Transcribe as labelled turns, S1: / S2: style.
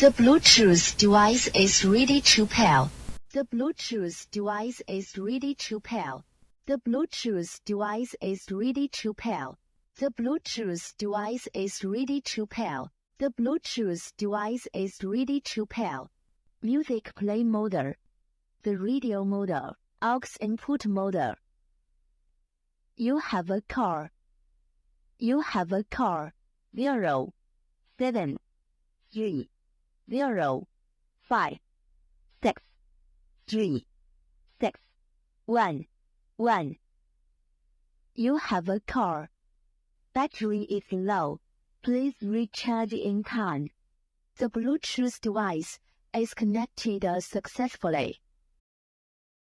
S1: The Bluetooth device is ready to pair. The Bluetooth device is ready to pair. The Bluetooth device is ready to pair. The Bluetooth device is ready to pair. The Bluetooth device is ready to pair. Music play mode. The radio mode. Aux input mode. You have a car. You have a car. 0, 7, 3, 0, 5, 6, 3, 6, 1, 1. You have a car. Battery is low. Please recharge in time. The Bluetooth device is connected successfully.